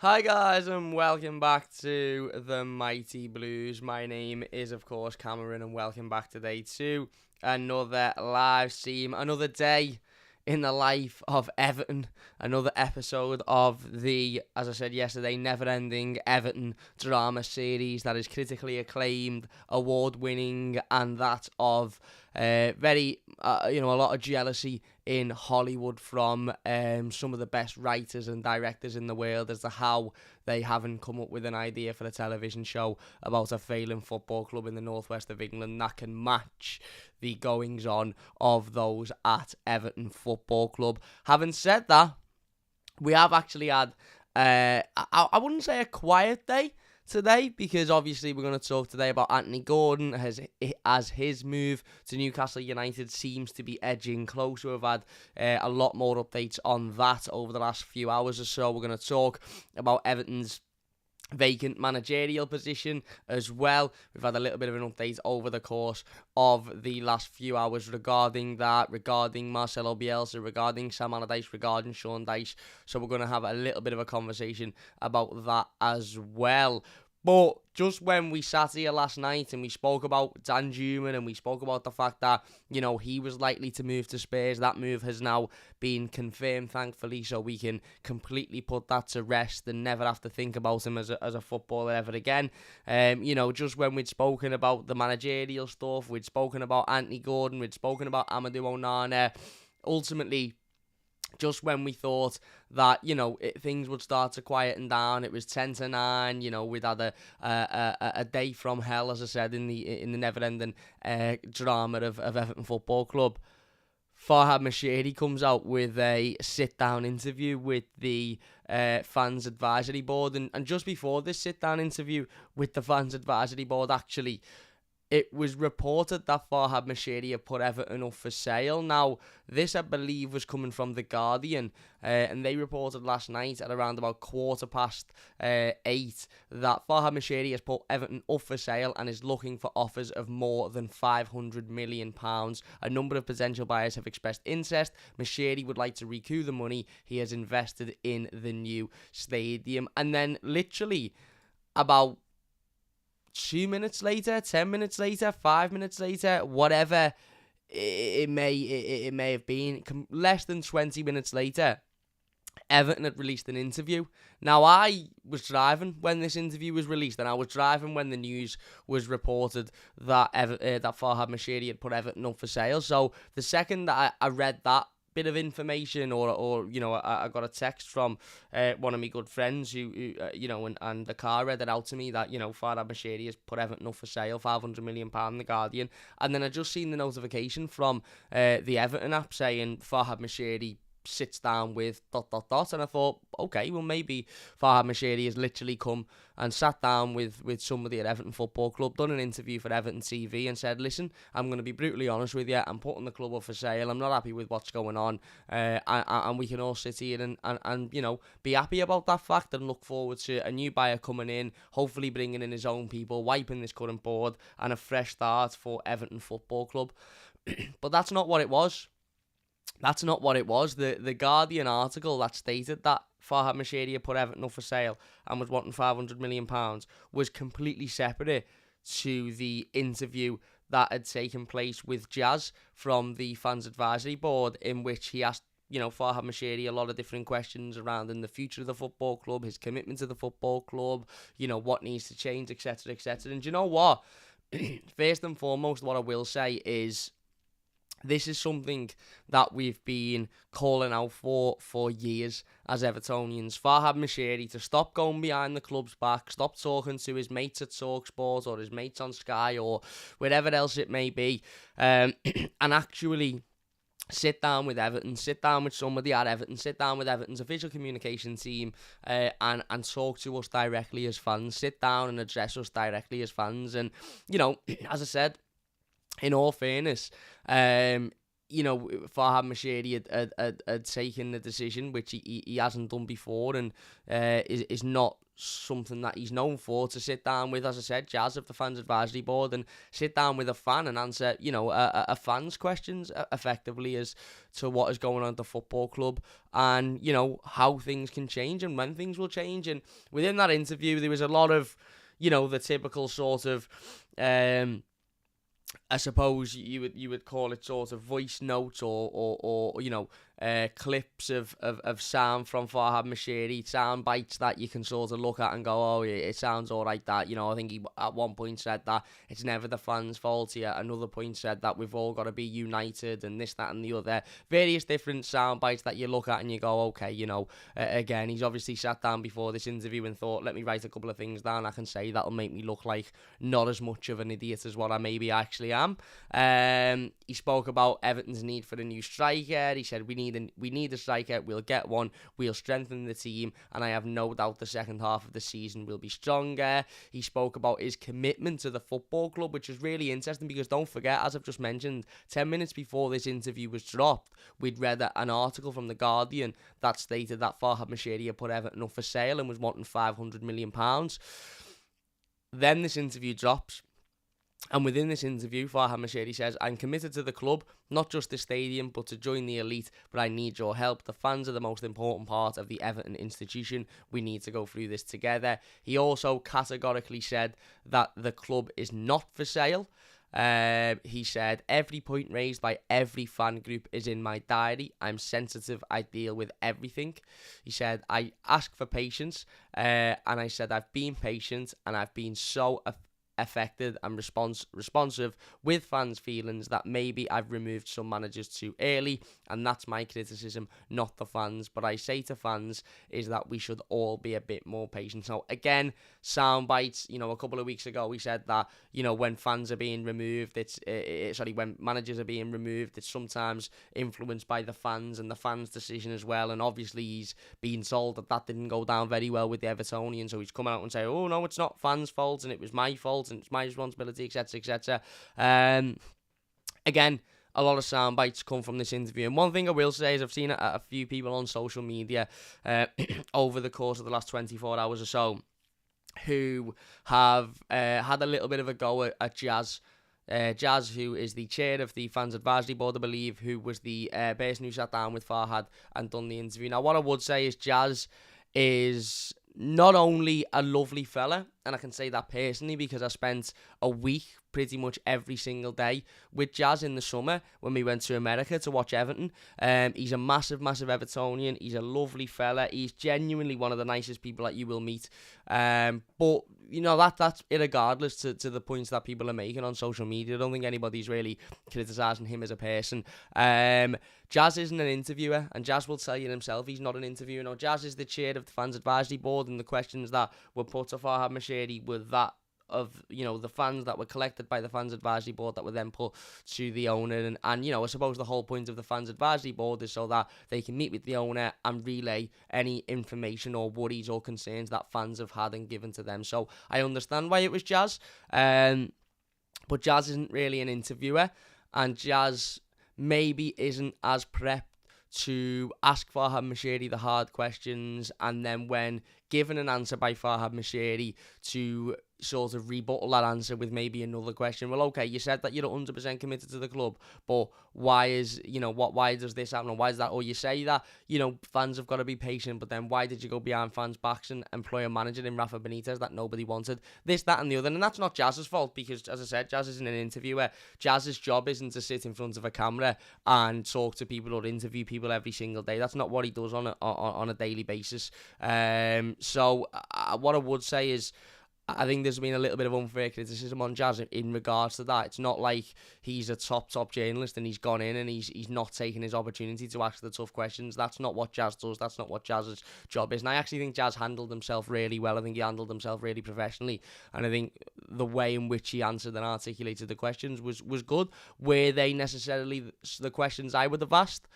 Hi guys and welcome back to the Mighty Blues. My name is of course Cameron and welcome back today to another live stream, another day in the life of Everton, another episode of the, as I said yesterday, never-ending Everton drama series that is critically acclaimed, award-winning, and that of a lot of jealousy in Hollywood from some of the best writers and directors in the world as to how they haven't come up with an idea for a television show about a failing football club in the northwest of England that can match the goings-on of those at Everton Football Club. Having said that, we have actually had, I wouldn't say a quiet day today, because obviously we're going to talk today about Anthony Gordon as his move to Newcastle United seems to be edging closer. We've had a lot more updates on that over the last few hours or so. We're going to talk about Everton's vacant managerial position as well. We've had a little bit of an update over the course of the last few hours regarding that, regarding Marcelo Bielsa, regarding Sam Allardyce, regarding Sean Dyche. So we're going to have a little bit of a conversation about that as well. But just when we sat here last night and we spoke about Dan Juma and we spoke about the fact that, you know, he was likely to move to Spurs, that move has now been confirmed, thankfully, so we can completely put that to rest and never have to think about him as a footballer ever again. Just when we'd spoken about the managerial stuff, we'd spoken about Anthony Gordon, we'd spoken about Amadou Onana, ultimately, just when we thought that, things would start to quieten down, it was 10-9. We'd had a day from hell, as I said, in the never-ending drama of Everton Football Club. Farhad Moshiri comes out with a sit-down interview with the Fans Advisory Board, and just before this sit-down interview with the Fans Advisory Board, actually, it was reported that Farhad Moshiri had put Everton up for sale. Now, this, I believe, was coming from The Guardian, and they reported last night at around about 8:15 that Farhad Moshiri has put Everton up for sale and is looking for offers of more than £500 million. A number of potential buyers have expressed interest. Moshiri would like to recoup the money he has invested in the new stadium. And then, literally, about 2 minutes later, 10 minutes later, 5 minutes later, whatever it may have been, less than 20 minutes later, Everton had released an interview. Now, I was driving when this interview was released, and I was driving when the news was reported that that Farhad Moshiri had put Everton up for sale. So the second that I read that bit of information, or I got a text from one of my good friends who and the car read it out to me that, Farhad Moshiri has put Everton up for sale, £500 million, The Guardian, and then I just seen the notification from the Everton app saying Farhad Moshiri sits down with ... and I thought, okay, well, maybe Farhad Moshiri has literally come and sat down with somebody at Everton Football Club, done an interview for Everton TV and said, listen, I'm going to be brutally honest with you, I'm putting the club up for sale, I'm not happy with what's going on, and we can all sit here and be happy about that fact and look forward to a new buyer coming in, hopefully bringing in his own people, wiping this current board, and a fresh start for Everton Football Club. But that's not what it was. That's not what it was. The Guardian article that stated that Farhad Moshiri had put Everton up for sale and was wanting £500 million was completely separate to the interview that had taken place with Jazz from the Fans Advisory Board, in which he asked Farhad Moshiri a lot of different questions around in the future of the football club, his commitment to the football club, what needs to change, etc., etc. And do you know what? First and foremost, what I will say is, this is something that we've been calling out for years as Evertonians. Farhad Moshiri to stop going behind the club's back, stop talking to his mates at TalkSport or his mates on Sky or wherever else it may be, and actually sit down with Everton, sit down with somebody at Everton, sit down with Everton's official communication team, and talk to us directly as fans, sit down and address us directly as fans. And, as I said, in all fairness, Farhad Moshiri had taken the decision, which he hasn't done before, and is not something that he's known for, to sit down with, as I said, Jazz of the Fans Advisory Board, and sit down with a fan and answer, a fan's questions effectively as to what is going on at the football club, and, how things can change and when things will change. And within that interview, there was a lot of, the typical sort of, I suppose you would call it sort of voice notes or clips of sound from Farhad Moshiri, sound bites that you can sort of look at and go, oh yeah, it sounds all right. That, I think he at one point said that it's never the fans' fault. He at another point said that we've all got to be united and this, that and the other. Various different sound bites that you look at and you go, okay, again, he's obviously sat down before this interview and thought, let me write a couple of things down I can say that'll make me look like not as much of an idiot as what I maybe actually am. He spoke about Everton's need for a new striker. He said we need a striker, we'll get one, we'll strengthen the team, and I have no doubt the second half of the season will be stronger. He spoke about his commitment to the football club, which is really interesting because don't forget, as I've just mentioned, 10 minutes before this interview was dropped, we'd read an article from The Guardian that stated that Farhad Moshiri had put Everton up for sale and was wanting £500 million. Then this interview drops. And within this interview, Farhad Moshiri says, I'm committed to the club, not just the stadium, but to join the elite, but I need your help. The fans are the most important part of the Everton institution. We need to go through this together. He also categorically said that the club is not for sale. He said, every point raised by every fan group is in my diary. I'm sensitive. I deal with everything. He said, I ask for patience. And I said, I've been patient and I've been so affected and responsive with fans' feelings that maybe I've removed some managers too early, and that's my criticism, not the fans. But I say to fans is that we should all be a bit more patient. So again, sound bites. A couple of weeks ago we said that when fans are being removed, when managers are being removed, it's sometimes influenced by the fans and the fans' decision as well. And obviously he's been told that didn't go down very well with the Evertonians, so he's come out and say, oh no, it's not fans' fault and it was my fault and it's my responsibility, etc., etc. Again, a lot of sound bites come from this interview. And one thing I will say is I've seen a few people on social media over the course of the last 24 hours or so who have had a little bit of a go at Jazz. Jazz, who is the chair of the Fans Advisory Board, I believe, who was the person who sat down with Farhad and done the interview. Now, what I would say is Jazz is not only a lovely fella, and I can say that personally because I spent a week pretty much every single day with Jazz in the summer when we went to America to watch Everton. He's a massive Evertonian. He's a lovely fella. He's genuinely one of the nicest people that you will meet. But that's irregardless to the points that people are making on social media. I don't think anybody's really criticising him as a person. Jazz isn't an interviewer, and Jazz will tell you himself he's not an interviewer. No, Jazz is the chair of the Fans Advisory Board, and the questions that were put to Farhad Moshiri were that of the fans that were collected by the Fans Advisory Board that were then put to the owner, and I suppose the whole point of the Fans Advisory Board is so that they can meet with the owner and relay any information or worries or concerns that fans have had and given to them. So I understand why it was Jazz, but Jazz isn't really an interviewer, and Jazz maybe isn't as prepped to ask Farhad Moshiri the hard questions, and then when given an answer by Farhad Moshiri to sort of rebuttal that answer with maybe another question. Well, okay, you said that you're 100% committed to the club, but why does this happen, or why is that? Or you say that, fans have got to be patient, but then why did you go behind fans' backs and employ a manager in Rafa Benitez that nobody wanted? This, that and the other. And that's not Jazz's fault because, as I said, Jazz isn't an interviewer. Jazz's job isn't to sit in front of a camera and talk to people or interview people every single day. That's not what he does on a daily basis. So what I would say is, I think there's been a little bit of unfair criticism on Jazz in regards to that. It's not like he's a top journalist and he's gone in and he's not taking his opportunity to ask the tough questions. That's not what Jazz does. That's not what Jazz's job is. And I actually think Jazz handled himself really well. I think he handled himself really professionally. And I think the way in which he answered and articulated the questions was good. Were they necessarily the questions I would have asked?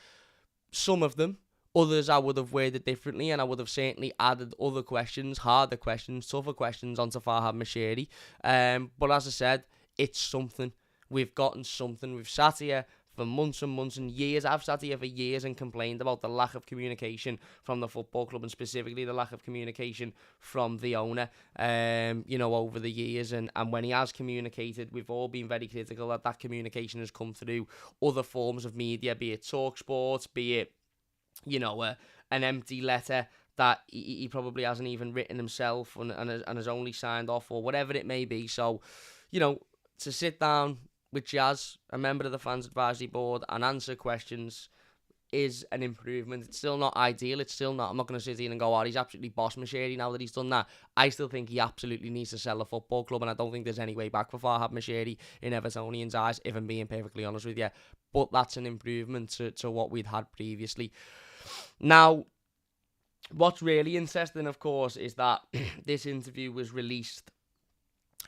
Some of them. Others I would have worded differently, and I would have certainly added other questions, harder questions, tougher questions onto Farhad Moshiri. But as I said, it's something. We've gotten something. We've sat here for months and months and years. I've sat here for years and complained about the lack of communication from the football club, and specifically the lack of communication from the owner, over the years. And when he has communicated, we've all been very critical that communication has come through other forms of media, be it TalkSport, be it, an empty letter that he probably hasn't even written himself and has only signed off, or whatever it may be. So, to sit down with Jazz, a member of the Fans Advisory Board, and answer questions is an improvement. It's still not ideal. It's still not. I'm not going to sit here and go, he's absolutely boss Moshiri now that he's done that. I still think he absolutely needs to sell the football club, and I don't think there's any way back for Farhad Moshiri in Evertonians' eyes, if I'm being perfectly honest with you. But that's an improvement to what we'd had previously. Now, what's really interesting, of course, is that this interview was released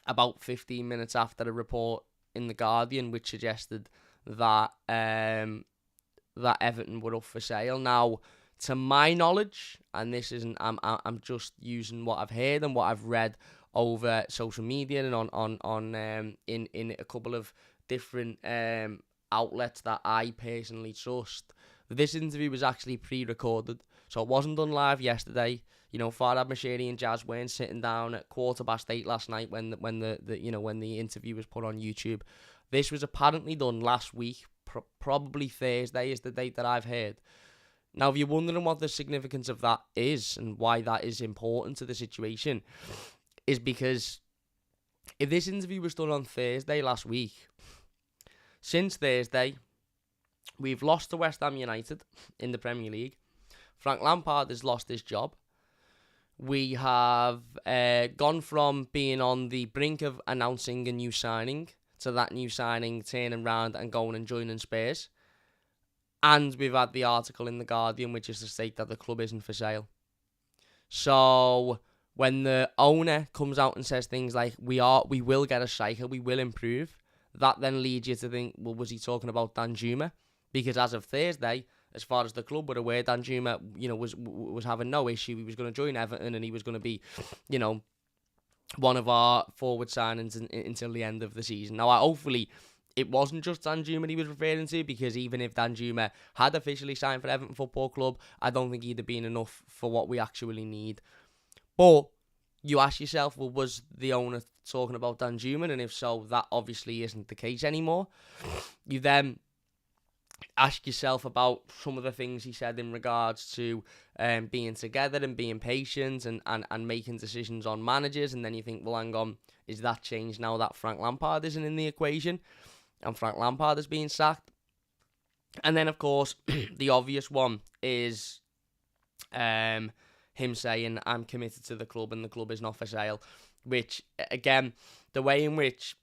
about 15 minutes after a report in The Guardian which suggested that that Everton were up for sale. Now, to my knowledge, and this isn't, I'm just using what I've heard and what I've read over social media and in a couple of different outlets that I personally trust. This interview was actually pre-recorded, so it wasn't done live yesterday. Farhad Moshiri and Jazz weren't sitting down at 8:15 last night when the interview was put on YouTube. This was apparently done last week, probably Thursday is the date that I've heard. Now, if you're wondering what the significance of that is and why that is important to the situation, is because if this interview was done on Thursday last week, since Thursday, we've lost to West Ham United in the Premier League. Frank Lampard has lost his job. We have gone from being on the brink of announcing a new signing to that new signing turning around and going and joining Spurs. And we've had the article in The Guardian which is to state that the club isn't for sale. So when the owner comes out and says things like, we will get a striker, we will improve, that then leads you to think, well, was he talking about Danjuma? Because as of Thursday, as far as the club were aware, Danjuma, was having no issue. He was going to join Everton and he was going to be, one of our forward signings until the end of the season. Now, hopefully, it wasn't just Danjuma he was referring to, because even if Danjuma had officially signed for Everton Football Club, I don't think he'd have been enough for what we actually need. But you ask yourself, well, was the owner talking about Danjuma? And if so, that obviously isn't the case anymore. You then ask yourself about some of the things he said in regards to being together and being patient and making decisions on managers, and then you think, well, hang on, is that changed now that Frank Lampard isn't in the equation and Frank Lampard is being sacked? And then, of course, the obvious one is him saying, I'm committed to the club and the club is not for sale, which, again, the way in which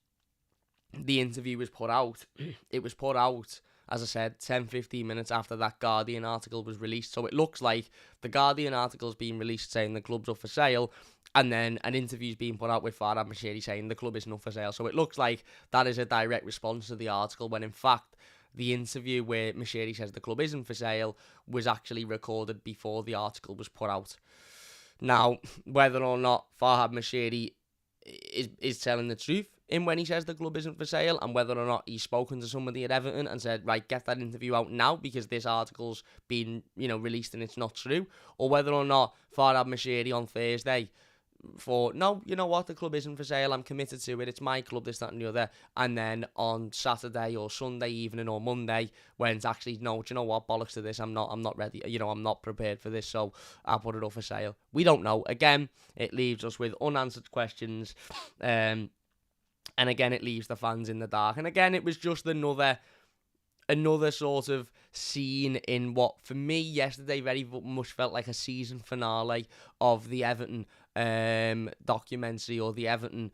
the interview was put out, it was put out, as I said, 10-15 minutes after that Guardian article was released. So it looks like the Guardian article's been released saying the club's up for sale, and then an interview's being put out with Farhad Moshiri saying the club isn't up for sale. So it looks like that is a direct response to the article, when in fact the interview where Moshiri says the club isn't for sale was actually recorded before the article was put out. Now, whether or not Farhad Moshiri is telling the truth in when he says the club isn't for sale, and whether or not he's spoken to somebody at Everton and said, right, get that interview out now because this article's been, released and it's not true, or whether or not Farhad Moshiri on Thursday thought, no, you know what, the club isn't for sale, I'm committed to it, it's my club, this, that and the other, and then on Saturday or Sunday evening or Monday, when it's actually, no, do you know what, bollocks to this, I'm not ready, I'm not prepared for this, so I'll put it up for sale. We don't know. Again, it leaves us with unanswered questions, and again, it leaves the fans in the dark. And again, it was just another sort of scene in what, for me, yesterday very much felt like a season finale of the Everton documentary, or the Everton,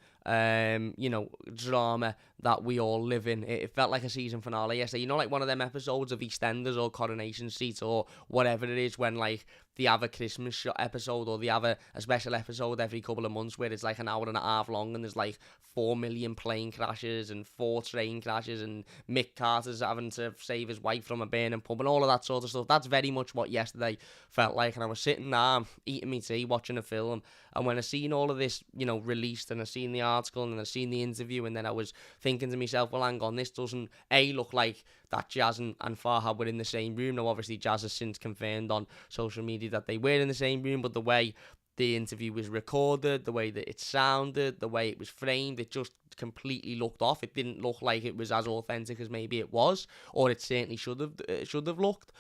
drama that we all live in. It felt like a season finale yesterday. Like one of them episodes of EastEnders or Coronation Street or whatever it is, when like they have a Christmas episode, or they have a special episode every couple of months where it's like an hour and a half long and there's like 4 million plane crashes and 4 train crashes and Mick Carter's having to save his wife from a burning pub and all of that sort of stuff. That's very much what yesterday felt like. And I was sitting there eating my tea, watching a film, and when I seen all of this, released, and I seen the article and then I seen the interview, and then I was thinking to myself, well, hang on, this doesn't look like that Jazz and Farhad were in the same room. Now, obviously, Jazz has since confirmed on social media that they were in the same room, but the way the interview was recorded, the way that it sounded, the way it was framed, it just completely looked off. It didn't look like it was as authentic as maybe it was, or it certainly should have looked.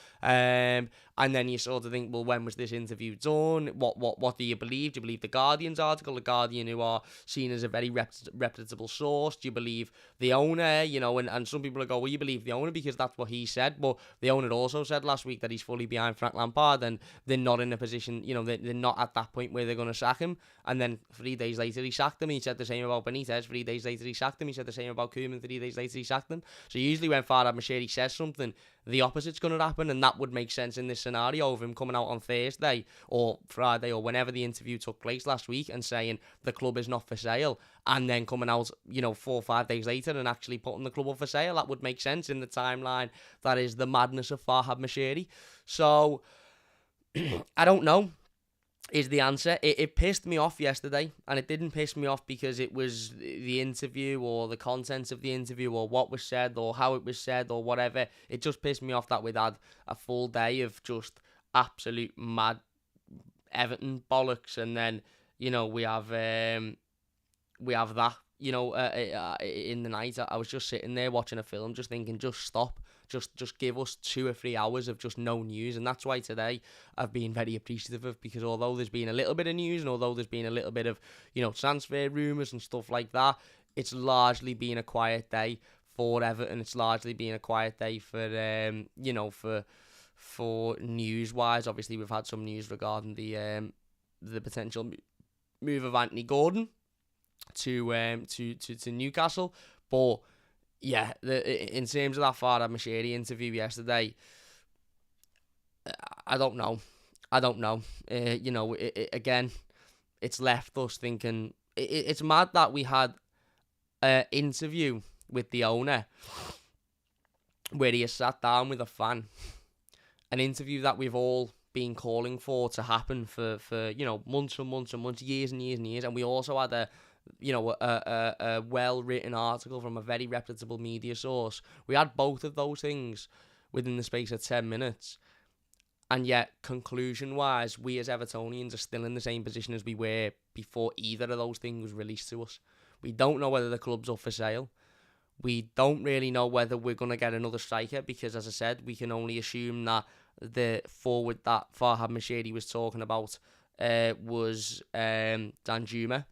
And then you sort of think, well, when was this interview done? What do you believe? Do you believe the Guardian's article? The Guardian, who are seen as a very reputable source. Do you believe the owner? You know, and some people go, well, you believe the owner because that's what he said. But the owner also said last week that he's fully behind Frank Lampard, and they're not in a position, you know, they're not at that point where they're going to sack him. And then 3 days later, he sacked him. He said the same about Benitez. 3 days later, he sacked him. He said the same about Koeman. 3 days later, he sacked him. So usually when Farhad Moshiri says something, the opposite's going to happen, and that would make sense in this scenario of him coming out on Thursday or Friday or whenever the interview took place last week and saying the club is not for sale, and then coming out, you know, 4 or 5 days later and actually putting the club up for sale. That would make sense in the timeline that is the madness of Farhad Moshiri. So I don't know is the answer. It pissed me off yesterday, and it didn't piss me off because it was the interview or the contents of the interview or what was said or how it was said or whatever. It just pissed me off that we'd had a full day of just absolute mad Everton bollocks, and then, you know, we have that, you know, in the night. I was just sitting there watching a film just thinking, just stop. Just give us 2 or 3 hours of just no news. And that's why today I've been very appreciative of, because although there's been a little bit of news and although there's been a little bit of, you know, transfer rumours and stuff like that, it's largely been a quiet day for Everton. It's largely been a quiet day for, you know, for news-wise. Obviously, we've had some news regarding the potential move of Anthony Gordon to Newcastle, but yeah, in terms of that Farhad Moshiri interview yesterday, I don't know. You know, again, it's left us thinking. It's mad that we had an interview with the owner where he has sat down with a fan. An interview that we've all been calling for to happen for you know, months and months and months, years and years and years. And we also had a well-written article from a very reputable media source. We had both of those things within the space of 10 minutes. And yet, conclusion-wise, we as Evertonians are still in the same position as we were before either of those things was released to us. We don't know whether the club's up for sale. We don't really know whether we're going to get another striker because, as I said, we can only assume that the forward that Farhad Moshiri was talking about was Danjuma.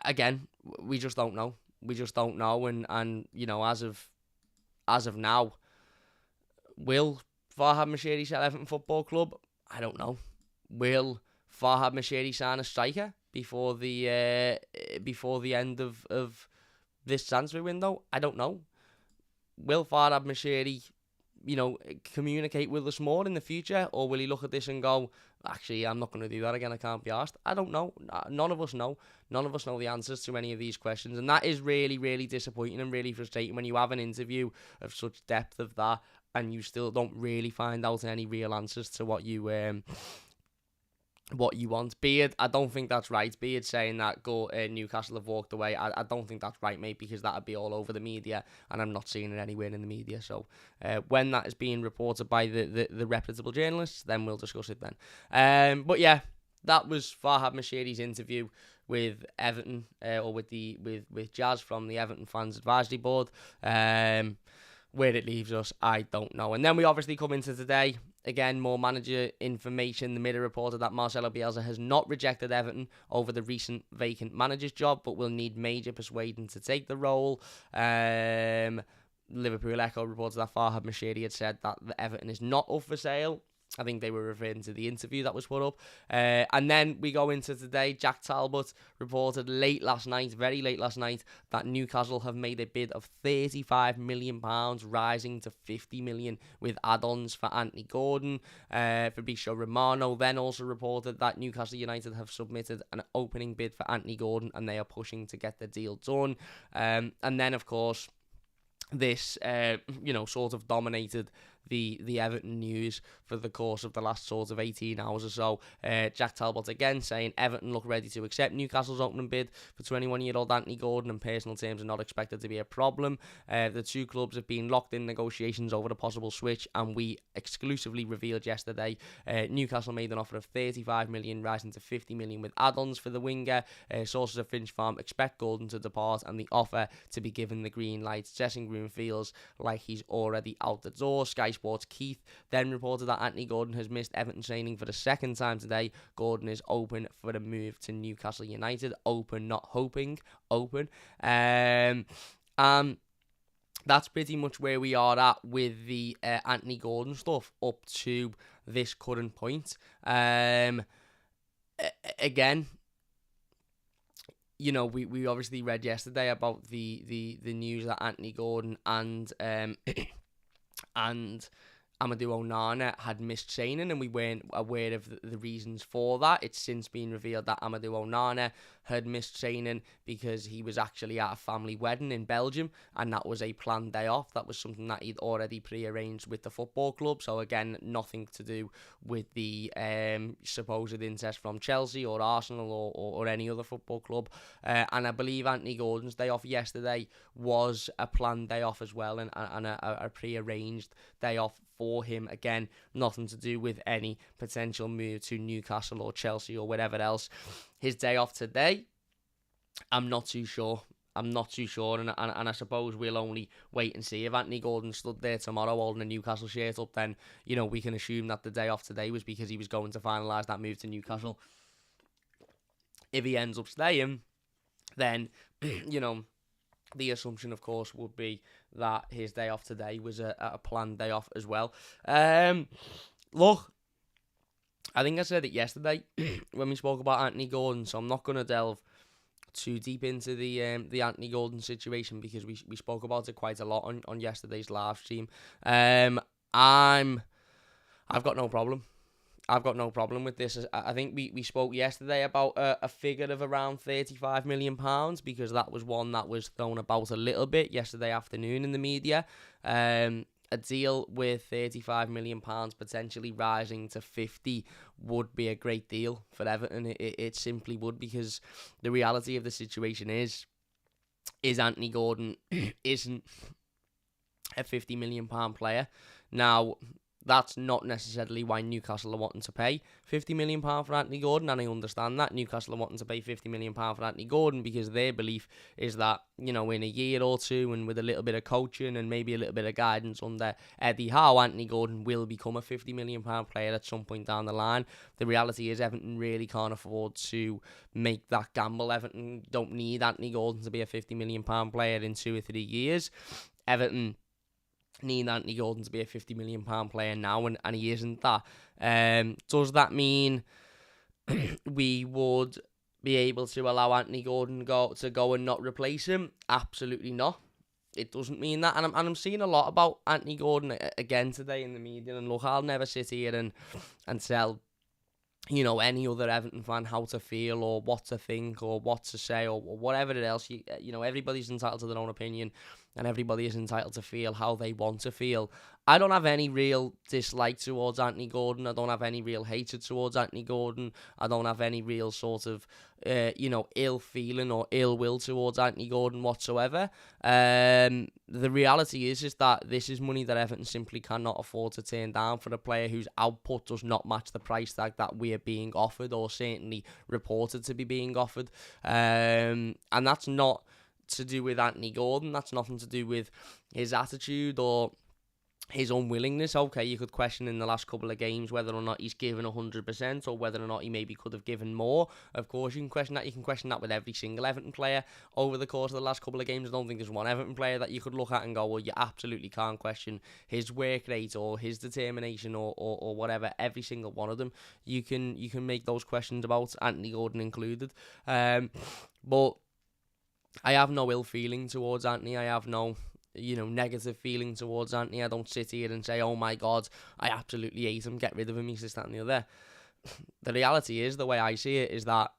Again, we just don't know. And you know, as of now, will Farhad Moshiri sell Everton Football Club? I don't know. Will Farhad Moshiri sign a striker before the end of this transfer window? I don't know. Will Farhad Moshiri, you know, communicate with us more in the future, or will he look at this and go, actually, I'm not going to do that again, I can't be asked? I don't know. None of us know. None of us know the answers to any of these questions, and that is really, really disappointing and really frustrating when you have an interview of such depth of that and you still don't really find out any real answers to what you want. Beard, I don't think that's right. Beard saying that Newcastle have walked away, I don't think that's right, mate, because that would be all over the media, and I'm not seeing it anywhere in the media. So when that is being reported by the reputable journalists, then we'll discuss it then. But yeah, that was Farhad Moshiri's interview with Everton, or with Jazz from the Everton Fans Advisory Board. Where it leaves us, I don't know. And then we obviously come into today. Again, more manager information. The Mirror reported that Marcelo Bielsa has not rejected Everton over the recent vacant manager's job, but will need major persuading to take the role. Liverpool Echo reported that Farhad Moshiri had said that the Everton is not up for sale. I think they were referring to the interview that was put up. And then we go into today. Jack Talbot reported very late last night, that Newcastle have made a bid of £35 million, rising to £50 million with add-ons for Anthony Gordon. Fabrizio Romano then also reported that Newcastle United have submitted an opening bid for Anthony Gordon, and they are pushing to get the deal done. And then, of course, this, sort of dominated the Everton news for the course of the last sort of 18 hours or so. Jack Talbot again saying Everton look ready to accept Newcastle's opening bid for 21-year-old Anthony Gordon, and personal terms are not expected to be a problem. The two clubs have been locked in negotiations over the possible switch, and we exclusively revealed yesterday Newcastle made an offer of 35 million, rising to 50 million with add-ons for the winger. Sources at Finch Farm expect Gordon to depart and the offer to be given the green light. Dressing room feels like he's already out the door. Sky Sports' Keith then reported that Anthony Gordon has missed Everton training for the second time today. Gordon is open for a move to Newcastle United. Open, not hoping. Open. That's pretty much where we are at with the Anthony Gordon stuff up to this current point. Again, you know, we obviously read yesterday about the news that Anthony Gordon and and Amadou Onana had missed training, and we weren't aware of the reasons for that. It's since been revealed that Amadou Onana had missed training because he was actually at a family wedding in Belgium, and that was a planned day off. That was something that he'd already pre-arranged with the football club. So again, nothing to do with the supposed interest from Chelsea or Arsenal or any other football club. And I believe Anthony Gordon's day off yesterday was a planned day off as well, and a pre-arranged day off for him. Again, nothing to do with any potential move to Newcastle or Chelsea or whatever else. His day off today, I'm not too sure. And I suppose we'll only wait and see. If Anthony Gordon stood there tomorrow holding a Newcastle shirt up, then, you know, we can assume that the day off today was because he was going to finalise that move to Newcastle. If he ends up staying, then, you know, the assumption, of course, would be that his day off today was a planned day off as well. Look, I think I said it yesterday when we spoke about Anthony Gordon, so I'm not going to delve too deep into the Anthony Gordon situation because we spoke about it quite a lot on yesterday's live stream. I've got no problem. I've got no problem with this. I think we spoke yesterday about a figure of around £35 million because that was one that was thrown about a little bit yesterday afternoon in the media. A deal with £35 million potentially rising to 50 would be a great deal for Everton. It simply would, because the reality of the situation is Anthony Gordon isn't a £50 million player. Now, that's not necessarily why Newcastle are wanting to pay £50 million for Anthony Gordon, and I understand that. Newcastle are wanting to pay £50 million for Anthony Gordon because their belief is that, you know, in a year or two and with a little bit of coaching and maybe a little bit of guidance under Eddie Howe, Anthony Gordon will become a £50 million player at some point down the line. The reality is Everton really can't afford to make that gamble. Everton don't need Anthony Gordon to be a £50 million player in 2 or 3 years. Everton need Anthony Gordon to be a £50 million player now, and he isn't that. Does that mean we would be able to allow Anthony Gordon to go and not replace him? Absolutely not. It doesn't mean that, and I'm seeing a lot about Anthony Gordon again today in the media. And look, I'll never sit here and tell, you know, any other Everton fan how to feel or what to think or what to say or whatever else. You know, everybody's entitled to their own opinion, and everybody is entitled to feel how they want to feel. I don't have any real dislike towards Anthony Gordon. I don't have any real hatred towards Anthony Gordon. I don't have any real sort of, ill feeling or ill will towards Anthony Gordon whatsoever. The reality is that this is money that Everton simply cannot afford to turn down for a player whose output does not match the price tag that we are being offered, or certainly reported to be being offered. And that's not to do with Anthony Gordon. That's nothing to do with his attitude or his unwillingness. Okay, you could question in the last couple of games whether or not he's given 100% or whether or not he maybe could have given more. Of course, you can question that. You can question that with every single Everton player over the course of the last couple of games. I don't think there's one Everton player that you could look at and go, well, you absolutely can't question his work rate or his determination or whatever. Every single one of them, you can make those questions about, Anthony Gordon included. But I have no ill feeling towards Anthony. I have no, negative feeling towards Anthony. I don't sit here and say, oh my God, I absolutely hate him, get rid of him, he's this, that and the other. The reality is, the way I see it, is that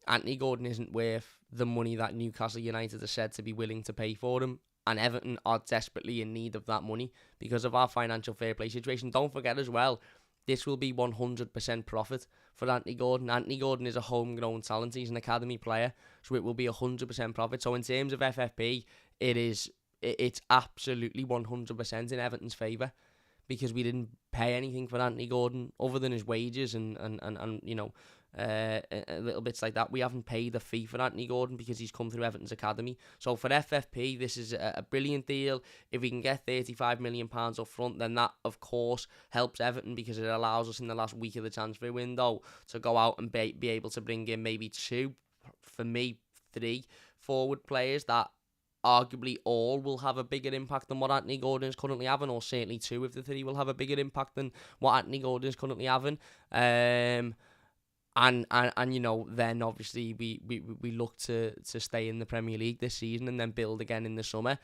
Anthony Gordon isn't worth the money that Newcastle United are said to be willing to pay for him. and Everton are desperately in need of that money because of our financial fair play situation. Don't forget as well, this will be 100% profit for Anthony Gordon. Anthony Gordon is a homegrown talent. He's an academy player, so it will be 100% profit. So in terms of FFP, it's absolutely 100% in Everton's favour, because we didn't pay anything for Anthony Gordon other than his wages and you know, little bits like that. We haven't paid a fee for Anthony Gordon because he's come through Everton's academy. So for FFP, this is a brilliant deal. If we can get £35 million up front, then that, of course, helps Everton, because it allows us in the last week of the transfer window to go out and be able to bring in maybe 2, for me, 3 forward players that arguably all will have a bigger impact than what Anthony Gordon is currently having, or certainly 2 of the 3 will have a bigger impact than what Anthony Gordon is currently having. And you know, then obviously we look to stay in the Premier League this season and then build again in the summer.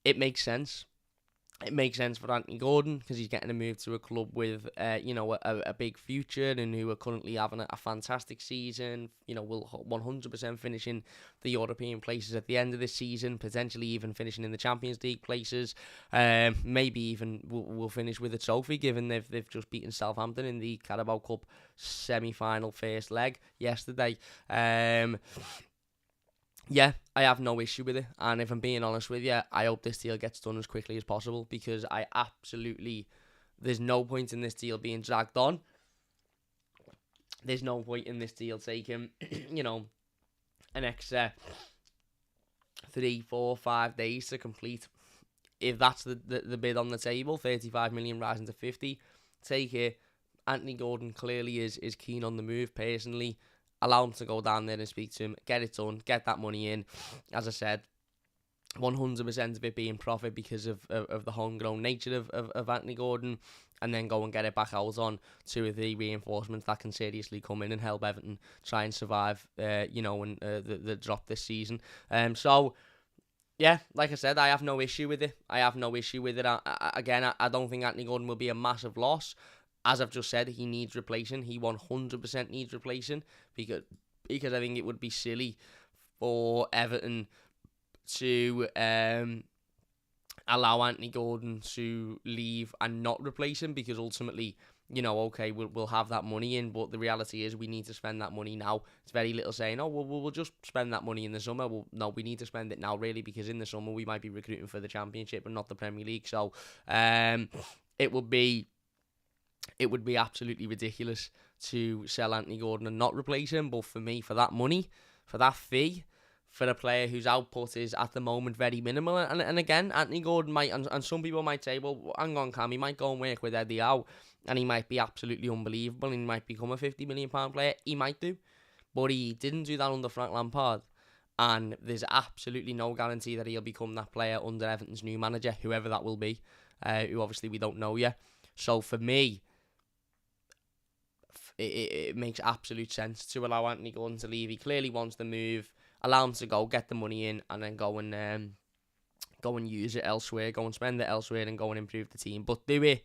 It makes sense. It makes sense for Anthony Gordon because he's getting a move to a club with, you know, a big future, and who are currently having a fantastic season. You know, will 100% finish in the European places at the end of this season, potentially even finishing in the Champions League places. Maybe even we'll finish with a trophy, given they've just beaten Southampton in the Carabao Cup semi-final first leg yesterday. Yeah, I have no issue with it, and if I'm being honest with you, I hope this deal gets done as quickly as possible, because there's no point in this deal being dragged on. There's no point in this deal taking, you know, an extra 3, 4, 5 days to complete. If that's the bid on the table, 35 million rising to 50, take it. Anthony Gordon clearly is keen on the move personally. Allow him to go down there and speak to him, get it done, get that money in. As I said, 100% of it being profit because of the homegrown nature of Anthony Gordon, and then go and get it back out on 2 or 3 reinforcements that can seriously come in and help Everton try and survive, you know, and the drop this season. So, yeah, like I said, I have no issue with it. I don't think Anthony Gordon will be a massive loss. As I've just said, he needs replacing. He 100% needs replacing, because I think it would be silly for Everton to allow Anthony Gordon to leave and not replace him, because ultimately, you know, okay, we'll have that money in, but the reality is we need to spend that money now. It's very little saying, oh, we'll just spend that money in the summer. Well, no, we need to spend it now, really, because in the summer we might be recruiting for the Championship and not the Premier League. So it would be absolutely ridiculous to sell Anthony Gordon and not replace him. But for me, for that money, for that fee, for a player whose output is at the moment very minimal, and again, Anthony Gordon might, and some people might say, well, hang on, Cam, he might go and work with Eddie Howe, and he might be absolutely unbelievable, and he might become a £50 million player. He might do, but he didn't do that under Frank Lampard, and there's absolutely no guarantee that he'll become that player under Everton's new manager, whoever that will be, who obviously we don't know yet. So for me, it makes absolute sense to allow Anthony Gordon to leave. He clearly wants to move. Allow him to go, get the money in, and then go and use it elsewhere. Go and spend it elsewhere, and go and improve the team. But do it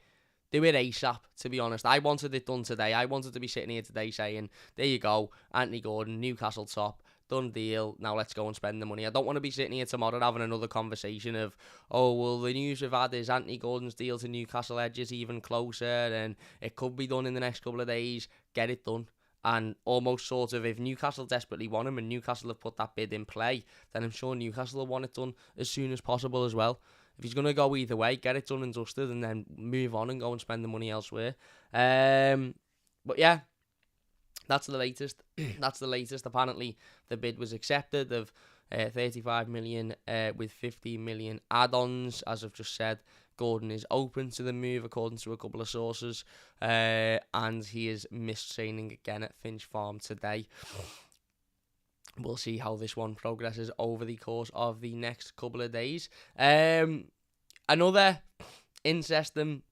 ASAP. To be honest, I wanted it done today. I wanted to be sitting here today saying, "There you go, Anthony Gordon, Newcastle top, done deal. Now let's go and spend the money." I don't want to be sitting here tomorrow having another conversation of, oh, well, the news we've had is Anthony Gordon's deal to Newcastle edges even closer, and it could be done in the next couple of days. Get it done. And almost sort of, if Newcastle desperately want him and Newcastle have put that bid in play, then I'm sure Newcastle will want it done as soon as possible as well. If he's going to go either way, get it done and dusted, and then move on and go and spend the money elsewhere. But yeah, that's the latest. That's the latest. Apparently, the bid was accepted of 35 million with 15 million add-ons. As I've just said, Gordon is open to the move, according to a couple of sources, and he is missed training again at Finch Farm today. We'll see how this one progresses over the course of the next couple of days. Another interesting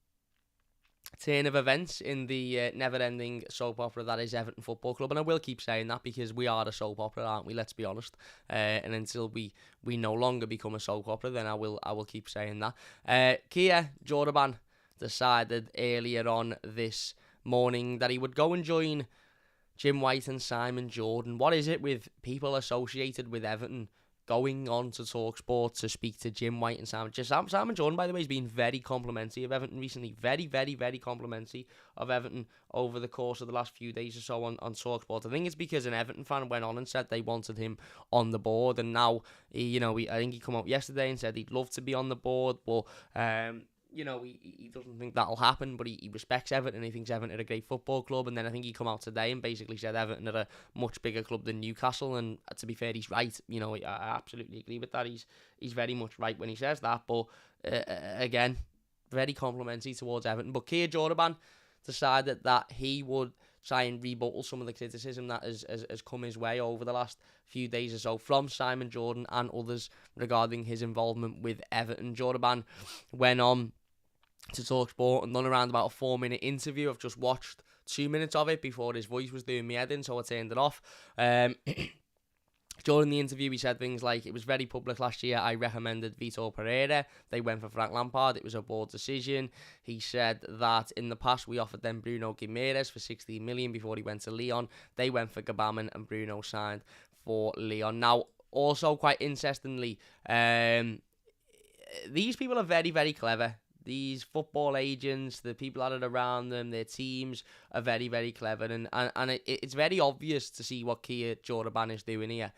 turn of events in the never-ending soap opera that is Everton Football Club, and I will keep saying that because we are a soap opera, aren't we? Let's be honest. And until we no longer become a soap opera, then I will keep saying that. Kia Joorabchian decided earlier on this morning that he would go and join Jim White and Simon Jordan. What is it with people associated with Everton going on to TalkSport to speak to Jim White and Simon Jordan, by the way, has been very complimentary of Everton recently. Very, very, very complimentary of Everton over the course of the last few days or so on TalkSport. I think it's because an Everton fan went on and said they wanted him on the board, and now, I think he come out yesterday and said he'd love to be on the board, but he doesn't think that'll happen, but he respects Everton. He thinks Everton are a great football club. And then I think he come out today and basically said Everton are a much bigger club than Newcastle. And to be fair, he's right. I absolutely agree with that. He's very much right when he says that. But again, very complimentary towards Everton. But Kia Joorabchian decided that he would try and rebuttal some of the criticism that has come his way over the last few days or so from Simon Jordan and others regarding his involvement with Everton. Joorabchian went on to TalkSport and done around about a 4-minute interview. I've just watched 2 minutes of it before his voice was doing me head in, so I turned it off. During the interview, he said things like, it was very public last year, I recommended Vitor Pereira. They went for Frank Lampard. It was a board decision. He said that in the past, we offered them Bruno Guimaraes for 16 million before he went to Lyon. They went for Gabaman and Bruno signed for Lyon. Now, also quite interestingly, these people are very, very clever. These football agents, the people that are around them, their teams are very, very clever. And it's very obvious to see what Kia Joorabchian is doing here.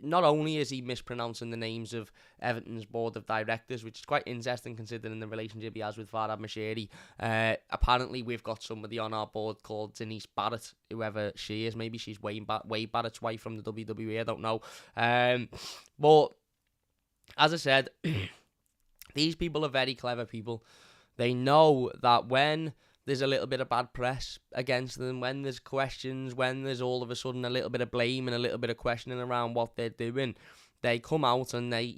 Not only is he mispronouncing the names of Everton's board of directors, which is quite interesting considering the relationship he has with Farhad Moshiri. Apparently, we've got somebody on our board called Denise Barrett, whoever she is. Maybe she's Wade Barrett's wife from the WWE, I don't know. But as I said, these people are very clever people. They know that when there's a little bit of bad press against them, when there's questions, when there's all of a sudden a little bit of blame and a little bit of questioning around what they're doing, they come out and they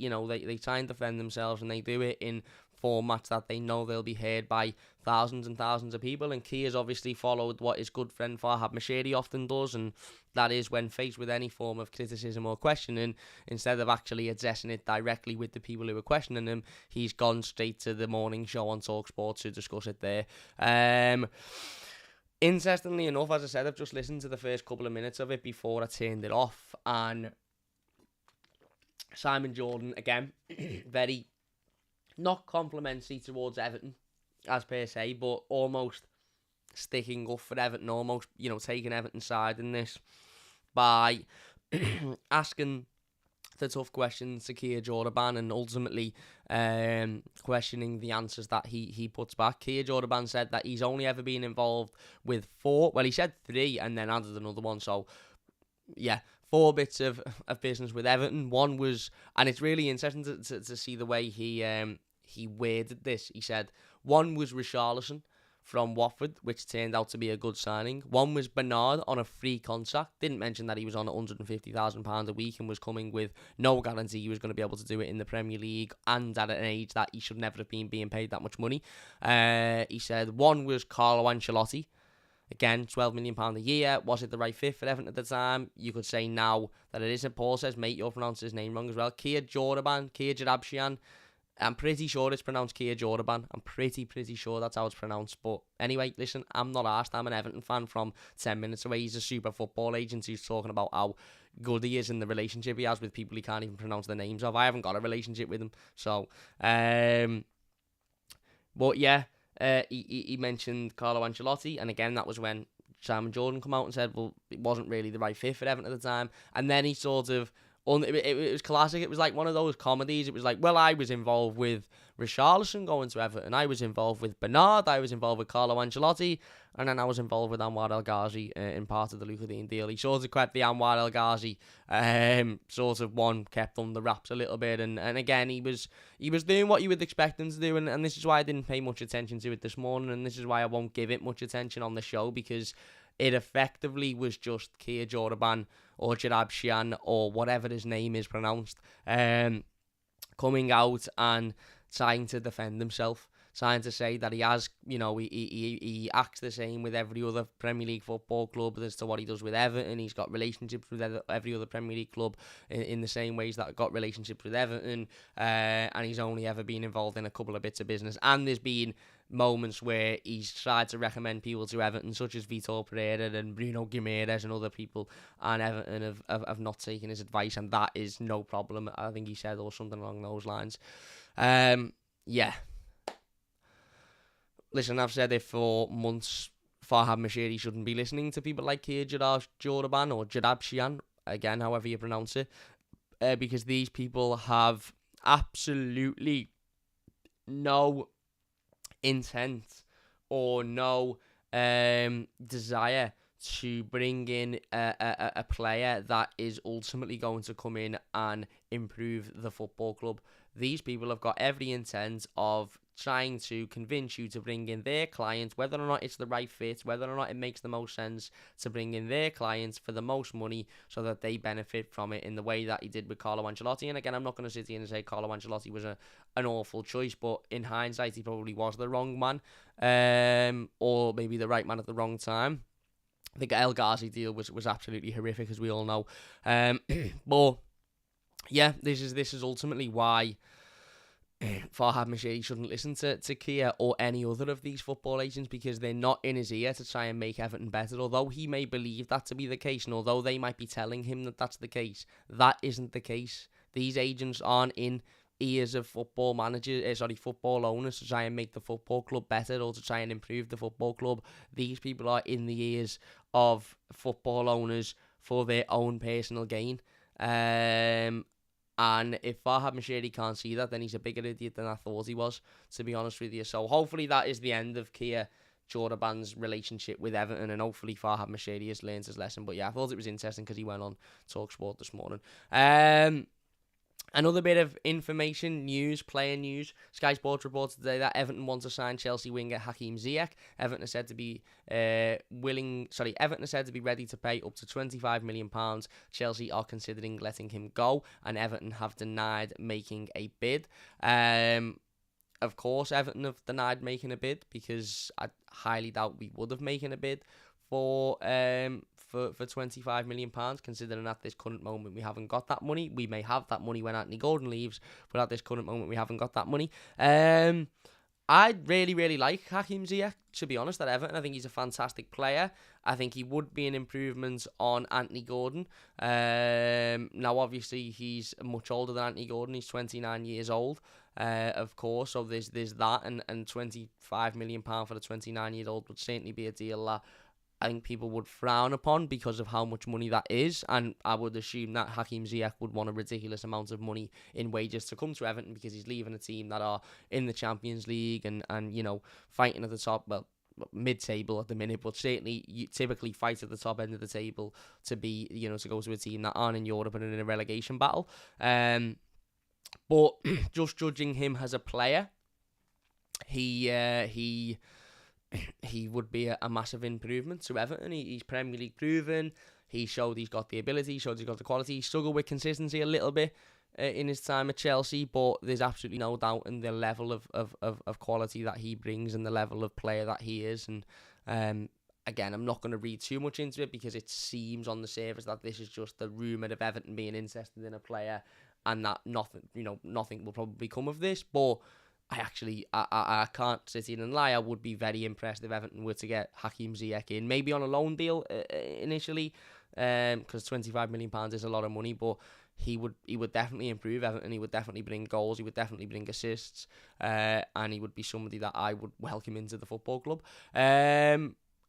try and defend themselves, and they do it in formats that they know they'll be heard by thousands and thousands of people. And Kia's obviously followed what his good friend Farhad Moshiri often does, and that is when faced with any form of criticism or questioning, instead of actually addressing it directly with the people who are questioning him, he's gone straight to the morning show on TalkSport to discuss it there. Interestingly enough, as I said, I've just listened to the first couple of minutes of it before I turned it off, and Simon Jordan, again, very not complimentary towards Everton, as per se, but almost sticking up for Everton, almost, taking Everton's side in this by asking the tough questions to Kia Joorabchian and ultimately questioning the answers that he puts back. Kia Joorabchian said that he's only ever been involved with 4, well, he said 3 and then added another one, so yeah, 4 bits of business with Everton. One was, and it's really interesting to see the way he worded this. He said, one was Richarlison from Watford, which turned out to be a good signing. One was Bernard on a free contract. Didn't mention that he was on £150,000 a week and was coming with no guarantee he was going to be able to do it in the Premier League and at an age that he should never have been being paid that much money. He said one was Carlo Ancelotti. Again, £12 million a year. Was it the right fit for Everton at the time? You could say now that it isn't. Paul says, mate, you'll pronounce his name wrong as well. Kia Joorabchian. I'm pretty sure it's pronounced Kia Joorabchian. I'm pretty sure that's how it's pronounced. But anyway, listen, I'm not arsed. I'm an Everton fan from 10 minutes away. He's a super football agent who's talking about how good he is in the relationship he has with people he can't even pronounce the names of. I haven't got a relationship with him. So, but yeah, he mentioned Carlo Ancelotti. And again, that was when Simon Jordan come out and said, well, it wasn't really the right fit for Everton at the time. And then he sort of, it was classic. It was like one of those comedies. It was like, well, I was involved with Richarlison going to Everton. I was involved with Bernard. I was involved with Carlo Ancelotti. And then I was involved with Anwar El Ghazi in part of the Luka Dean deal. He sort of kept the Anwar El Ghazi sort of one kept under wraps a little bit. And again, he was doing what you would expect him to do. And this is why I didn't pay much attention to it this morning. And this is why I won't give it much attention on the show, because it effectively was just Kia Joorabchian or Joorabchian or whatever his name is pronounced, coming out and trying to defend himself, trying to say that he has, he acts the same with every other Premier League football club as to what he does with Everton. He's got relationships with every other Premier League club in the same ways that got relationships with Everton, and he's only ever been involved in a couple of bits of business. And there's been moments where he's tried to recommend people to Everton, such as Vitor Pereira and Bruno Guimaraes and other people, and Everton have not taken his advice, and that is no problem. I think he said, or something along those lines. Yeah. Listen, I've said it for months. Farhad Moshiri shouldn't be listening to people like Joorabchian or Joorabchian, again, however you pronounce it, because these people have absolutely no intent or no desire to bring in a player that is ultimately going to come in and improve the football club. These people have got every intent of trying to convince you to bring in their clients, whether or not it's the right fit, whether or not it makes the most sense to bring in their clients for the most money so that they benefit from it in the way that he did with Carlo Ancelotti. And again, I'm not going to sit here and say Carlo Ancelotti was an awful choice, but in hindsight, he probably was the wrong man, or maybe the right man at the wrong time. The El Ghazi deal was absolutely horrific, as we all know. But yeah, this is ultimately why Farhad Moshiri shouldn't listen to Kia or any other of these football agents, because they're not in his ear to try and make Everton better. Although he may believe that to be the case, and although they might be telling him that that's the case, that isn't the case. These agents aren't in ears of football owners to try and make the football club better or to try and improve the football club. These people are in the ears of football owners for their own personal gain. And if Farhad Moshiri can't see that, then he's a bigger idiot than I thought he was, to be honest with you. So hopefully that is the end of Kia Joorabchian's relationship with Everton, and hopefully Farhad Moshiri has learned his lesson. But yeah, I thought it was interesting because he went on TalkSport this morning. Another bit of information, player news. Sky Sports reports today that Everton want to sign Chelsea winger Hakim Ziyech. Everton is said to be ready to pay up to £25 million. Chelsea are considering letting him go, and Everton have denied making a bid. Of course, Everton have denied making a bid, because I highly doubt we would have making a bid for £25 million, considering at this current moment we haven't got that money. We may have that money when Anthony Gordon leaves, but at this current moment we haven't got that money. I really, really like Hakim Ziyech, to be honest, at Everton. I think he's a fantastic player. I think he would be an improvement on Anthony Gordon. Now, obviously, he's much older than Anthony Gordon. He's 29 years old, of course. So there's that, and £25 million for the 29-year-old would certainly be a deal that I think people would frown upon because of how much money that is, and I would assume that Hakim Ziyech would want a ridiculous amount of money in wages to come to Everton, because he's leaving a team that are in the Champions League and you know, fighting at the top, well, mid-table at the minute, but certainly you typically fight at the top end of the table to be, you know, to go to a team that aren't in Europe and in a relegation battle. But just judging him as a player, he would be a massive improvement to Everton. He's Premier League proven. He showed he's got the ability. He showed he's got the quality. He struggled with consistency a little bit in his time at Chelsea, but there's absolutely no doubt in the level of quality that he brings and the level of player that he is. And again, I'm not going to read too much into it, because it seems on the surface that this is just the rumour of Everton being interested in a player, and that nothing will probably come of this. But I can't sit here and lie. I would be very impressed if Everton were to get Hakim Ziyech in, maybe on a loan deal initially, because £25 million is a lot of money. But he would definitely improve Everton. He would definitely bring goals. He would definitely bring assists, and he would be somebody that I would welcome into the football club.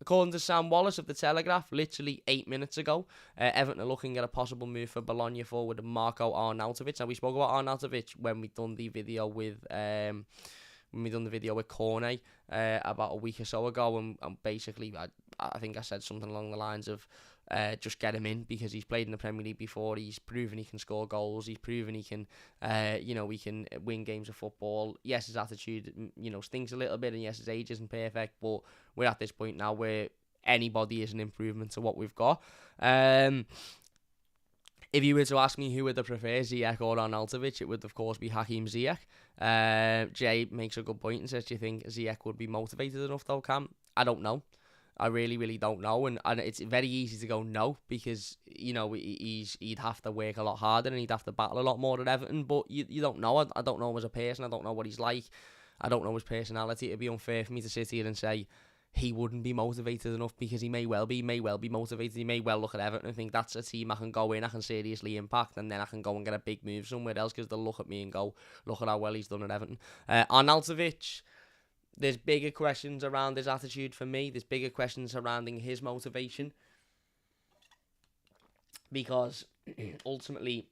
According to Sam Wallace of The Telegraph, literally 8 minutes ago, Everton are looking at a possible move for Bologna forward Marco Arnautovic. Now, we spoke about Arnautovic when we done the video with Cornet about a week or so ago, and basically I think I said something along the lines of just get him in, because he's played in the Premier League before. He's proven he can score goals. He's proven he can, he can win games of football. Yes, his attitude, stinks a little bit, and yes, his age isn't perfect, but we're at this point now where anybody is an improvement to what we've got. If you were to ask me who would I prefer, Ziyech or Arnautovic, it would of course be Hakim Ziyech. Jay makes a good point and says, do you think Ziyech would be motivated enough though, Cam? I don't know. I really, really don't know, and it's very easy to go no, because he'd have to work a lot harder and he'd have to battle a lot more at Everton. But you don't know. I don't know him as a person. I don't know what he's like. I don't know his personality. It'd be unfair for me to sit here and say he wouldn't be motivated enough, because he may well be motivated. He may well look at Everton and think that's a team I can go in, I can seriously impact, and then I can go and get a big move somewhere else, because they'll look at me and go, look at how well he's done at Everton. Arnautovic, there's bigger questions around his attitude for me. There's bigger questions surrounding his motivation, because ultimately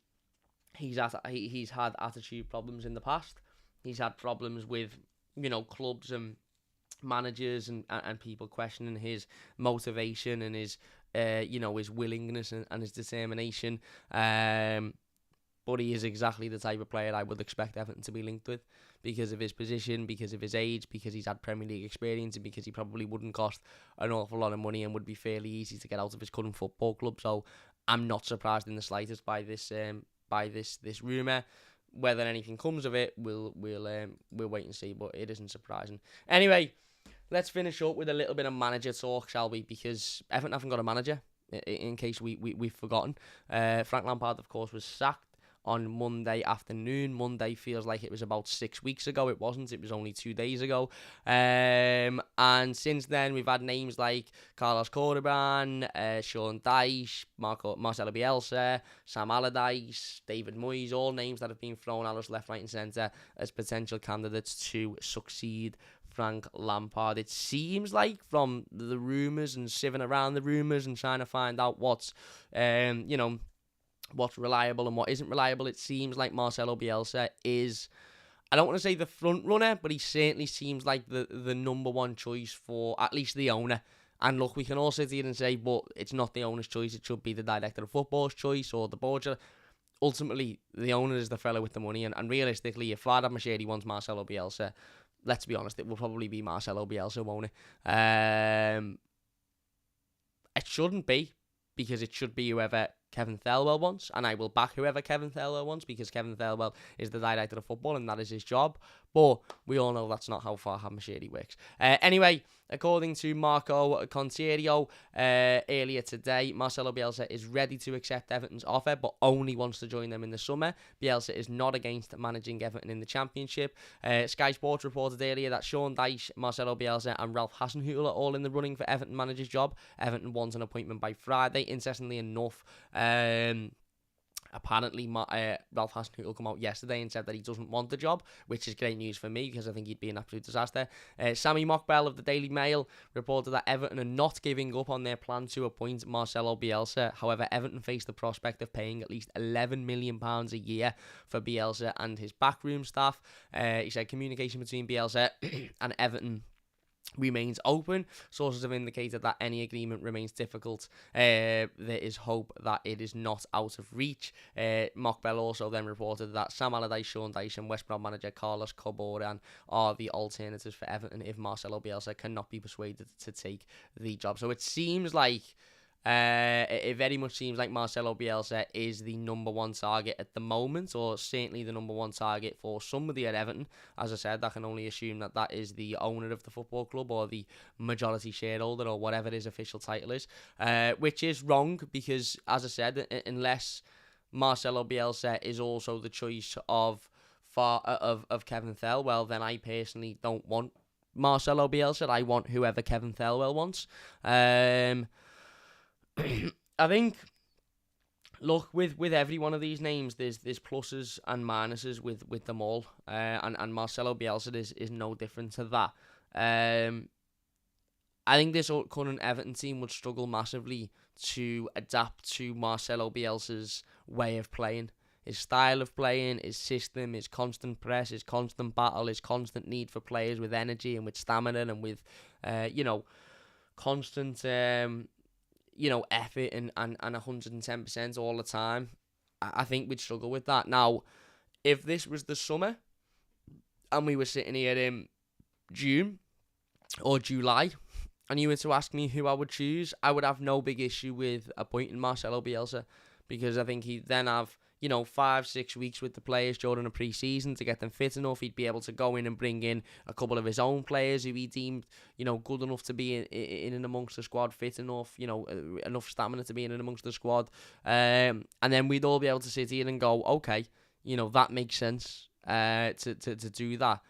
he's had attitude problems in the past. He's had problems with, clubs and managers and people questioning his motivation and his his willingness and his determination, but he is exactly the type of player I would expect Everton to be linked with, because of his position, because of his age, because he's had Premier League experience, and because he probably wouldn't cost an awful lot of money and would be fairly easy to get out of his current football club. So I'm not surprised in the slightest by this rumour. Whether anything comes of it, we'll wait and see, but it isn't surprising. Anyway, let's finish up with a little bit of manager talk, shall we? Because Everton haven't got a manager, in case we've forgotten. Frank Lampard, of course, was sacked on Monday afternoon. Monday feels like it was about 6 weeks ago. It wasn't. It was only 2 days ago. And since then, we've had names like Carlos Cordoban, Sean Dyche, Marcelo Bielsa, Sam Allardyce, David Moyes, all names that have been thrown at us left, right and centre as potential candidates to succeed Frank Lampard. It seems like, from the rumours and sieving around the rumours and trying to find out what's reliable and what isn't reliable, it seems like Marcelo Bielsa is, I don't want to say the front runner, but he certainly seems like the number one choice for at least the owner. And look, we can all sit here and say, but it's not the owner's choice, it should be the director of football's choice or the board. Ultimately, the owner is the fellow with the money, and realistically, if Farhad Moshiri wants Marcelo Bielsa, let's be honest, it will probably be Marcelo Bielsa, won't it? It shouldn't be, because it should be whoever Kevin Thelwell wants, and I will back whoever Kevin Thelwell wants, because Kevin Thelwell is the director of football and that is his job. But we all know that's not how Farhad Moshiri works. Anyway, according to Marco Contiero earlier today, Marcelo Bielsa is ready to accept Everton's offer, but only wants to join them in the summer. Bielsa is not against managing Everton in the Championship. Sky Sports reported earlier that Sean Dyche, Marcelo Bielsa and Ralph Hasenhüttl are all in the running for Everton manager's job. Everton wants an appointment by Friday. Interestingly enough, apparently Ralph Hasenhüttl come out yesterday and said that he doesn't want the job, which is great news for me, because I think he'd be an absolute disaster. Sammy Mockbell of the Daily Mail reported that Everton are not giving up on their plan to appoint Marcelo Bielsa. However, Everton face the prospect of paying at least £11 million a year for Bielsa and his backroom staff. He said communication between Bielsa and Everton remains open. Sources have indicated that any agreement remains difficult. There is hope that it is not out of reach. Mockbell also then reported that Sam Allardyce, Sean Dyche and West Brom manager Carlos Cordoban are the alternatives for Everton if Marcelo Bielsa cannot be persuaded to take the job. So it seems like it very much seems like Marcelo Bielsa is the number one target at the moment, or certainly the number one target for somebody at Everton. As I said, I can only assume that that is the owner of the football club or the majority shareholder or whatever his official title is, which is wrong, because, as I said, unless Marcelo Bielsa is also the choice of Kevin Thelwell, then I personally don't want Marcelo Bielsa. I want whoever Kevin Thelwell wants. I think, look, with every one of these names, there's pluses and minuses with them all, and Marcelo Bielsa is no different to that. I think this current Everton team would struggle massively to adapt to Marcelo Bielsa's way of playing, his style of playing, his system, his constant press, his constant battle, his constant need for players with energy and with stamina and with, constant effort and 110% all the time. I think we'd struggle with that. Now, if this was the summer and we were sitting here in June or July and you were to ask me who I would choose, I would have no big issue with appointing Marcelo Bielsa, because I think he'd then have 5-6 weeks with the players during a pre-season to get them fit enough. He'd be able to go in and bring in a couple of his own players who he deemed, good enough to be in and amongst the squad, fit enough, enough stamina to be in and amongst the squad. And then we'd all be able to sit here and go, okay, that makes sense to do that.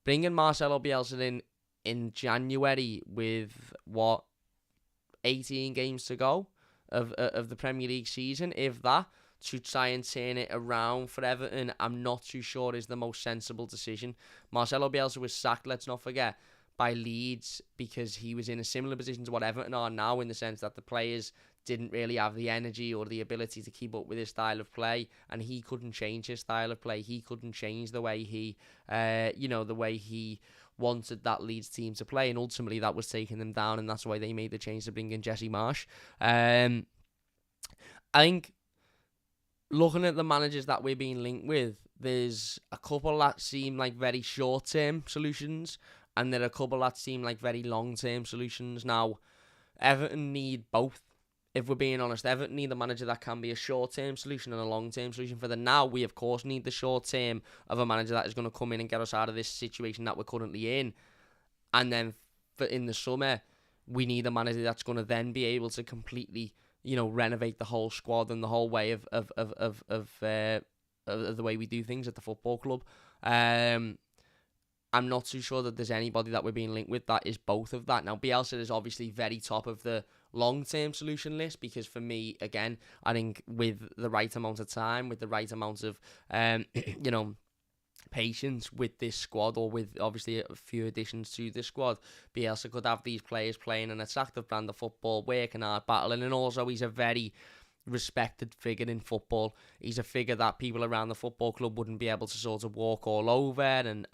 bringing Marcelo Bielsa in January with, 18 games to go of the Premier League season, if that, to try and turn it around for Everton, I'm not too sure is the most sensible decision. Marcelo Bielsa was sacked, let's not forget, by Leeds because he was in a similar position to what Everton are now, in the sense that the players didn't really have the energy or the ability to keep up with his style of play, and he couldn't change his style of play. He couldn't change the way he, the way he wanted that Leeds team to play, and ultimately that was taking them down, and that's why they made the change to bring in Jesse Marsch. I think, looking at the managers that we're being linked with, there's a couple that seem like very short-term solutions, and there are a couple that seem like very long-term solutions. Now, Everton need both. If we're being honest, Everton need a manager that can be a short-term solution and a long-term solution. For the now, we of course need the short-term of a manager that is going to come in and get us out of this situation that we're currently in. And then in the summer, we need a manager that's going to then be able to completely, renovate the whole squad and the whole way of the way we do things at the football club. I'm not too sure that there's anybody that we're being linked with that is both of that. Now, Bielsa is obviously very top of the long-term solution list, because for me, again, I think with the right amount of time, with the right amount of, patience with this squad, or with obviously a few additions to this squad, Bielsa could have these players playing an attractive brand of football, working hard, battling, and also he's a very respected figure in football. He's a figure that people around the football club wouldn't be able to sort of walk all over and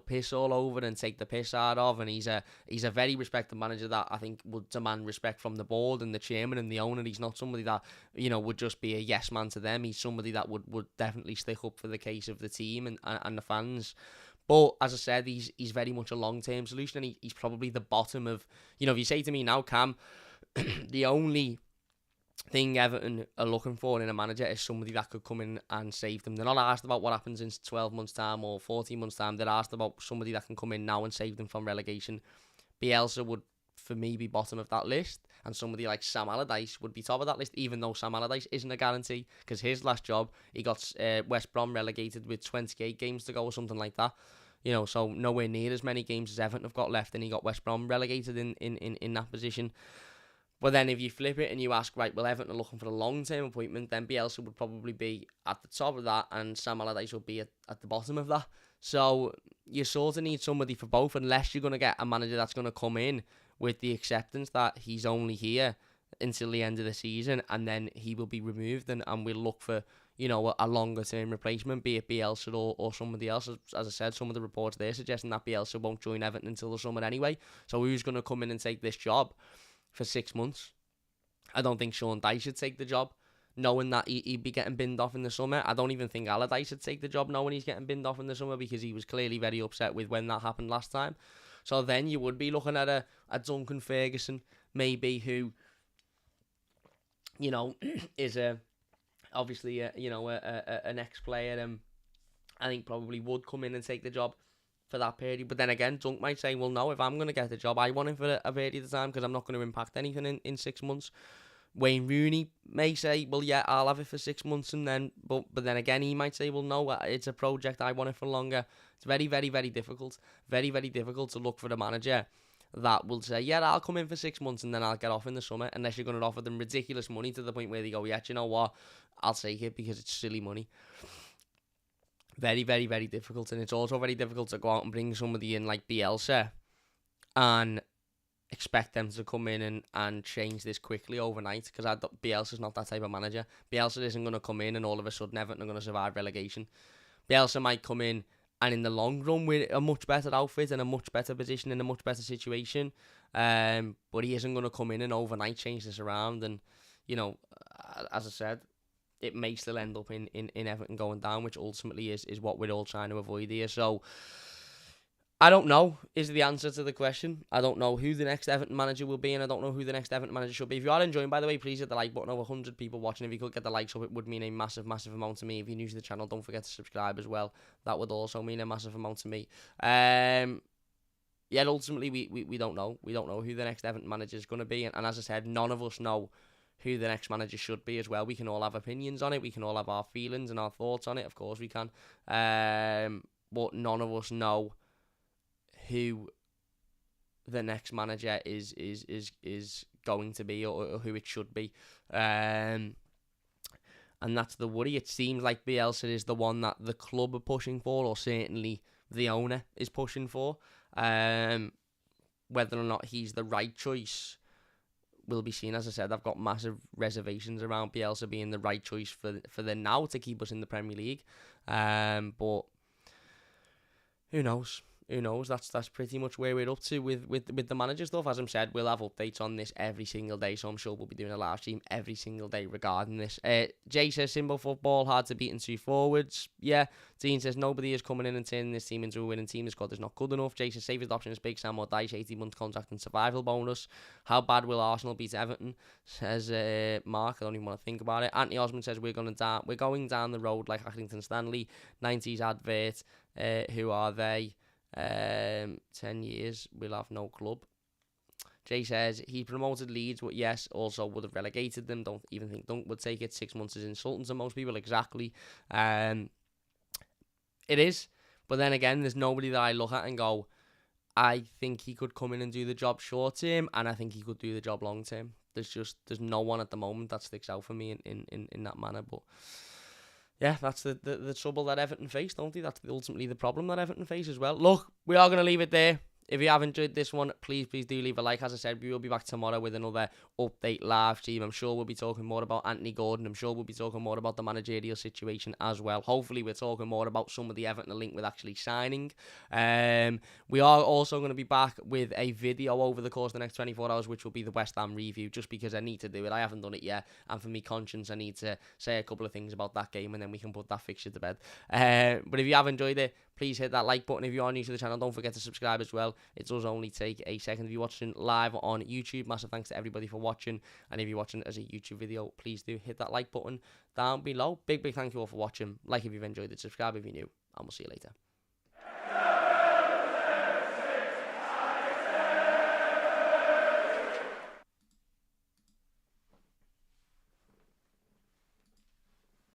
piss all over and take the piss out of. And he's a very respected manager that I think would demand respect from the board and the chairman and the owner. He's not somebody that would just be a yes man to them. He's somebody that would definitely stick up for the case of the team and the fans. But as I said, he's very much a long-term solution, and he's probably the bottom of, if you say to me now, Cam, the only thing Everton are looking for in a manager is somebody that could come in and save them. They're not asked about what happens in 12 months' time or 14 months' time. They're asked about somebody that can come in now and save them from relegation. Bielsa would, for me, be bottom of that list, and somebody like Sam Allardyce would be top of that list, even though Sam Allardyce isn't a guarantee, because his last job, he got West Brom relegated with 28 games to go or something like that. So nowhere near as many games as Everton have got left, and he got West Brom relegated in that position. But then if you flip it and you ask, right, well, Everton are looking for a long-term appointment, then Bielsa would probably be at the top of that, and Sam Allardyce would be at the bottom of that. So you sort of need somebody for both, unless you're going to get a manager that's going to come in with the acceptance that he's only here until the end of the season, and then he will be removed, and we'll look for, a longer-term replacement, be it Bielsa or somebody else. As I said, some of the reports there suggesting that Bielsa won't join Everton until the summer anyway. So who's going to come in and take this job for 6 months? I don't think Sean Dyche should take the job, knowing that he'd be getting binned off in the summer. I don't even think Allardyce should take the job knowing he's getting binned off in the summer, because he was clearly very upset with when that happened last time. So then you would be looking at a Duncan Ferguson, maybe, who, is obviously an ex-player, and I think probably would come in and take the job for that period. But then again, Dunk might say, well, no, if I'm going to get the job, I want him for a period of time, because I'm not going to impact anything in 6 months. Wayne Rooney may say, well, yeah, I'll have it for 6 months, and then, but then again, he might say, well, no, it's a project, I want it for longer. It's very, very, very difficult. Very, very difficult to look for a manager that will say, yeah, I'll come in for 6 months and then I'll get off in the summer, unless you're going to offer them ridiculous money to the point where they go, yeah, do you know what, I'll take it because it's silly money. Very, very, very difficult. And it's also very difficult to go out and bring somebody in like Bielsa and expect them to come in and change this quickly overnight, because Bielsa's not that type of manager. Bielsa isn't going to come in and all of a sudden Everton are going to survive relegation. Bielsa might come in and in the long run with a much better outfit and a much better position in a much better situation, but he isn't going to come in and overnight change this around. And as I said, it may still end up in Everton going down, which ultimately is what we're all trying to avoid here. So I don't know is the answer to the question. I don't know who the next Everton manager will be, and I don't know who the next Everton manager should be. If you are enjoying, by the way, please hit the like button. Over 100 people watching. If you could get the likes up, it would mean a massive, massive amount to me. If you're new to the channel, don't forget to subscribe as well. That would also mean a massive amount to me. Ultimately, we don't know. We don't know who the next Everton manager is going to be. And as I said, none of us know who the next manager should be as well. We can all have opinions on it. We can all have our feelings and our thoughts on it. Of course we can. but none of us know who the next manager is going to be, or who it should be. And that's the worry. It seems like Bielsa is the one that the club are pushing for, or certainly the owner is pushing for. Whether or not he's the right choice will be seen. As I said, I've got massive reservations around Bielsa being the right choice for the now to keep us in the Premier League. But who knows? Who knows? That's pretty much where we're up to with the manager stuff. As I said, we'll have updates on this every single day, so I'm sure we'll be doing a live stream every single day regarding this. Jay says, Simple football, hard to beat in 2 forwards. Yeah. Dean says, nobody is coming in and turning this team into a winning team. The squad is not good enough. Jay says, safest option is Big Sam or Dyche, 18-month contract and survival bonus. How bad will Arsenal beat Everton? Says Mark, I don't even want to think about it. Anthony Osmond says, we're going down the road like Accrington Stanley. 90s advert. Who are they? 10 years, we'll have no club. Jay says he promoted Leeds, but yes, also would have relegated them. Don't even think Dunk would take it. 6 months is insulting to most people. Exactly. It is, but then again, there's nobody that I look at and go, I think he could come in and do the job short term, and I think he could do the job long term. There's no one at the moment that sticks out for me in that manner. But yeah, that's the trouble that Everton face, don't they? That's ultimately the problem that Everton face as well. Look, we are going to leave it there. If you have enjoyed this one, please do leave a like. As I said, we will be back tomorrow with another update live stream. I'm sure we'll be talking more about Anthony Gordon. I'm sure we'll be talking more about the managerial situation as well. Hopefully, we're talking more about some of the Everton link with actually signing. We are also going to be back with a video over the course of the next 24 hours, which will be the West Ham review, just because I need to do it. I haven't done it yet, and for me conscience, I need to say a couple of things about that game, and then we can put that fixture to bed. But if you have enjoyed it, please hit that like button. If you are new to the channel, don't forget to subscribe as well. It does only take a second. If you're watching live on YouTube, massive thanks to everybody for watching. And if you're watching as a YouTube video, please do hit that like button down below. Big thank you all for watching. Like if you've enjoyed it, subscribe if you're new, and we'll see you later.